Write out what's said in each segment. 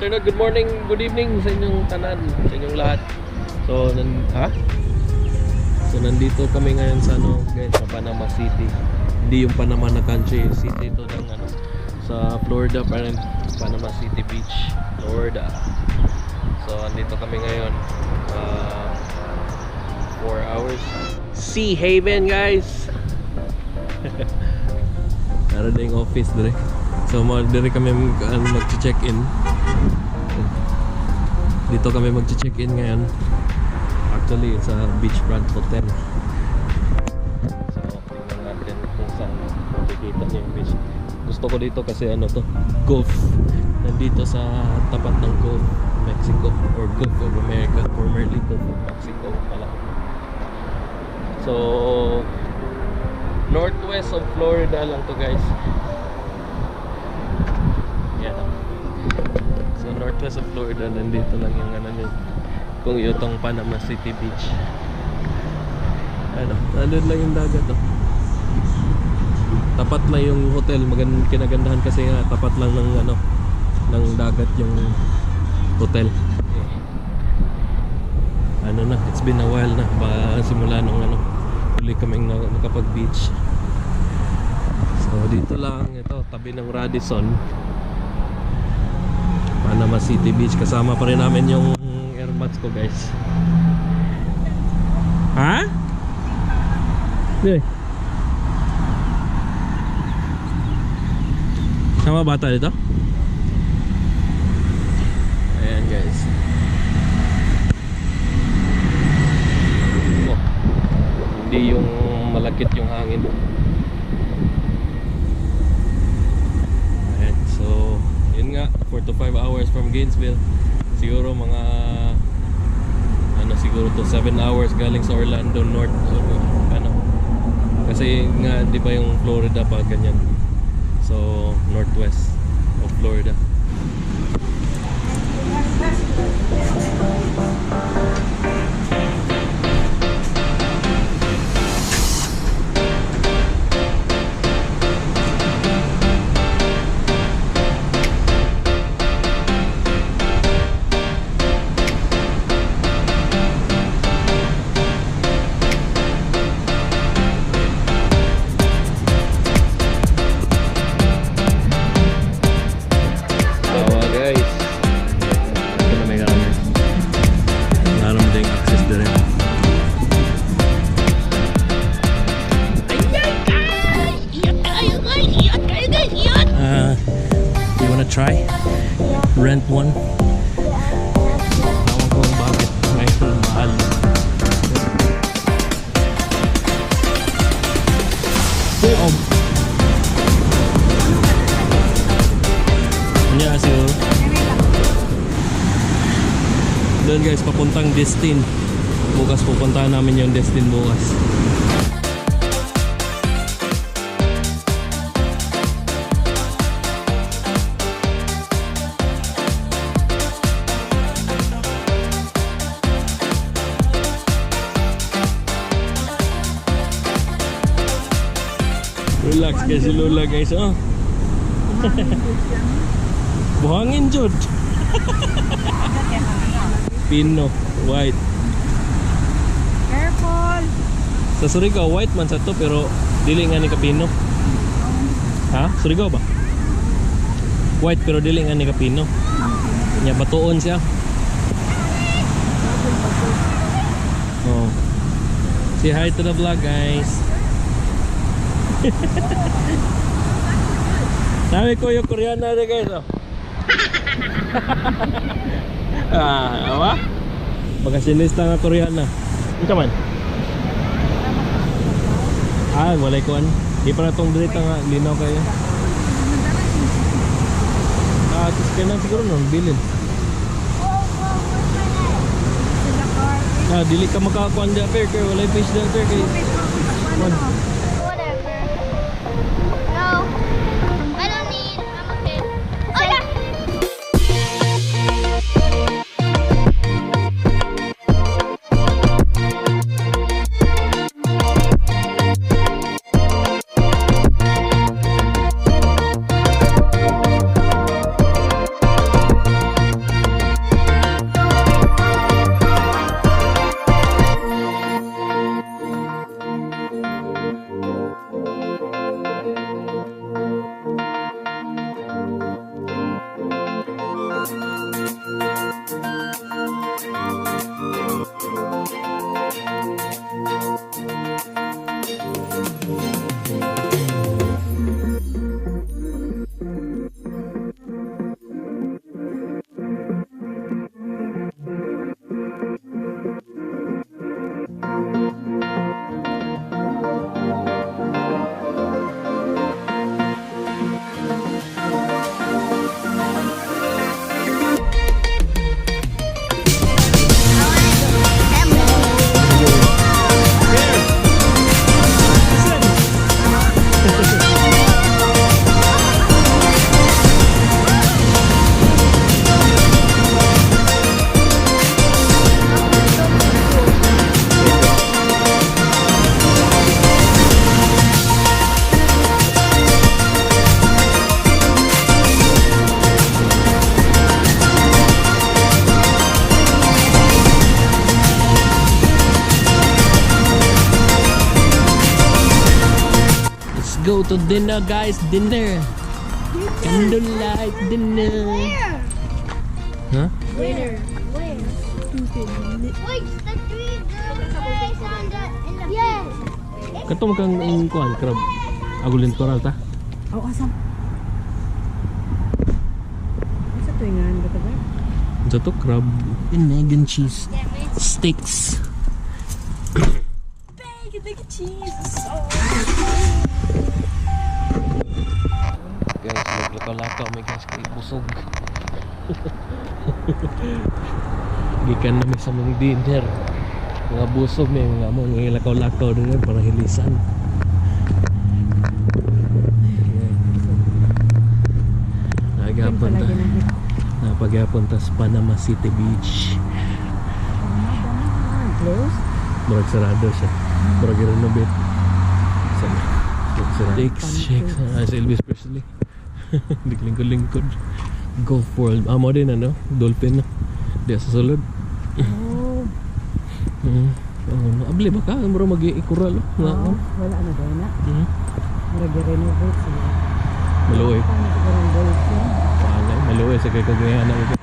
afternoon, good morning, good evening sa inyong tanan, sa inyong lahat. So, nandito kami ngayon sa guys, sa Panama City. Hindi yung Panama na country, city ito ng sa Florida, parang Panama City Beach, Florida. So, nandito kami ngayon 4 hours. Sea Haven, guys. Para na yung office dire. So dire kami mag-check-in. Dito kami mag-check-in ngayon. Actually, it's a beachfront hotel. So, tingnan natin kung saan makikita niyo yung beach. Gusto ko dito kasi to, Gulf. Nandito sa tapat ng Gulf Mexico or Gulf of America, formerly Gulf of Mexico pala. So, northwest of Florida lang to, guys. Yan. So northwest of Florida, nandito lang yung kung itong Panama City Beach. Nandun lang yung dagat tapat lang yung hotel. Kinagandahan kasi tapat lang ng ng dagat yung hotel. It's been a while na simula nung huli kaming nakapag-beach. So dito lang ito, tabi ng Radisson, Panama City Beach. Kasama pa rin namin yung airmats ko, guys. Ha? Sama bata dito? Ayan, guys. Hindi yung malakit yung hangin. Ayan, so yun nga, 4 to 5 hours from Gainesville. Siguro mga siguro to 7 hours galing sa Orlando North kasi nga di ba yung Florida pa ganyan. So northwest of Florida. Try rent one. Ewan ko bakit ngayon mahal. Siguro doon, guys, papuntang Destin. Bukas pupuntahan namin yung Destin bukas. Relax guys, si Lola, guys, buhangin jud. Pino, white. Careful. Sa Surigao, white man sa to, pero dili nga ni kapino. Ha? Surigao ba? White pero dili nga ni kapino. Nya batuon siya. Oh. Say hi to the vlog, guys. Sabi ko yung Koreana na, guys, awa? Magasinista nga Koreana. Ito man? Walay ko di pa na itong dito nga, linaw kayo. Tapos kayo na siguro nun, bilin. Dili ka makakuan dyan, fair kayo, walay fish dyan, fair kayo. go to dinner, guys. Dinner. Candlelight dinner. Huh? Where? Wait, the three girls guys on the in the yes. Katong kang kuan crab. Agulin coral ta. Oh, asam. Sa tuingan ka ba? Ito to crab and egg and cheese steaks. Big cheese. Guys, naglakaw-lakaw may guys kay busog. Gikan na may sa mga dinner. Mga busog may mga lakaw-lakaw din para hilisan. Nagapon ta. Napagyapon ta sa Panama City Beach. Close? Murag sarado siya. Murag i-renovate. Steaks, shakes. Sa Elvis Presley. Lingkod-lingkod. Golf World. Mo din ano? Dolphin na. Di sa sulod. Oh. Abli ba ka? Murag mag-i-ikural. Oh, wala na daw na. Nag-renovate sila. Maluoy. Paano siguro ang dolphin? Maluoy sa kay kagayan na.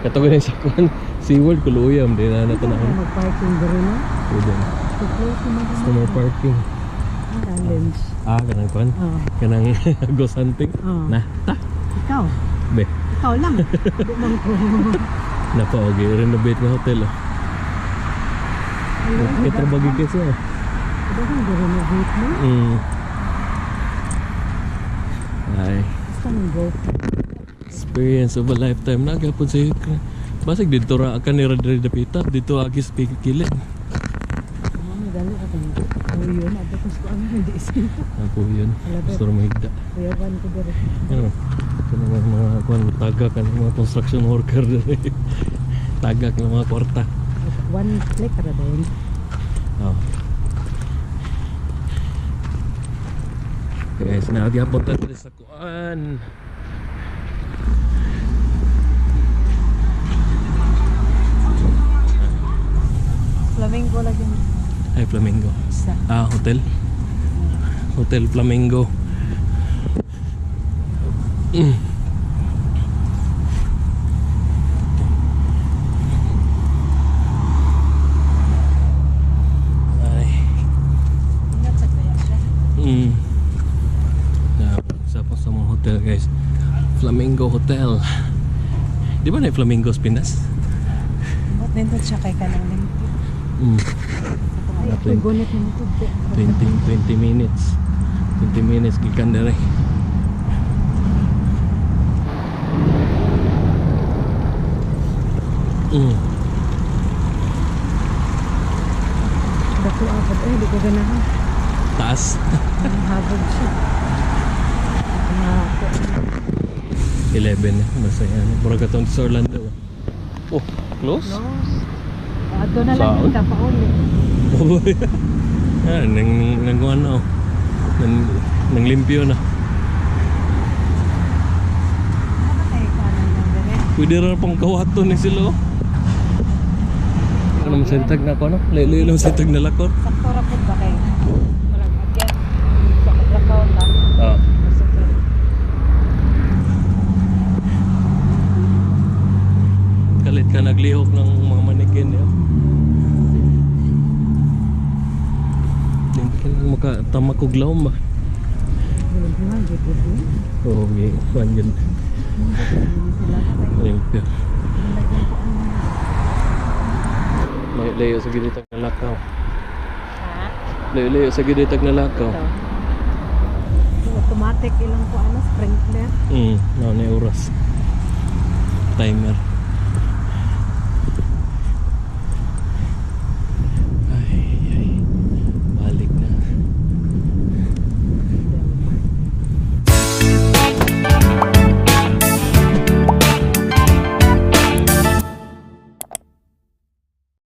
Katawa na sa kuan. SeaWorld kuluyam din na nato na. Mag-parking dito na? Pwede. So close naman. Customer parking. Challenge. Kanang kuan. Oh. Kanang ghost hunting. Oh. Na, ta. Ikaw? Be. Ikaw lang. Di man ko. Napaogi, renovate nga hotel oh. Kita bagi kasi oh. Ito kang renovate mo? Ay, Basta ng golf. experience of a lifetime na gapon sa basig dito ra ka ni Radre Dapita dito agis pikilin. Ano dali ka kung yun. Ado ko sa ano hindi isin. Ako yun. Gusto rin mahigda. Kuyawan ko dito. Ano? Kanang mga kuan tagak kan mga construction worker dali. Tagak ng mga kwarta. One click ra din. Oh. Guys, nagyapon ta diri sa kuan. Flamingo lagi. Ay, Flamingo. Sa. Hotel. Hotel Flamingo. Ay. Ingat sa kaya siya. Isa pa sa mga hotel guys. Flamingo Hotel. Di ba na yung Flamingos Pinas? Ba't nindot siya kay kanang limpyo? Ay, Twen- gunit mo ito. 20 minutes. 20 minutes gikan dere. Dako abot. Ay, di ko ganahan. Taas. Ang habog siya. Ako. 11 eh. Masaya na. Mura ka sa Orlando. Oh, close? Close. Ato na lang Saan? yung kapauli. Baboy. Nang ano. Nang limpyo na. Ano kayo kanan lang dire? Pwede rin pang kawato ni sila. Oh. Ano masintag na ako no? Lilo lang masintag na lakot. Sakto ra pud ba kayo? Walang agyan. Sa kadrakaw ta. Ah. Kalit ka naglihok ng mga manikin eh. Hindi ka makatama ko glawm ba? Bilang gitu. Oo, may kuhan yun. Limpyo. May layo sa gilitag na lakaw. Ha? Layo sa gilitag na lakaw. Automatic ilang ko ano sprinkler. Na oras. Timer.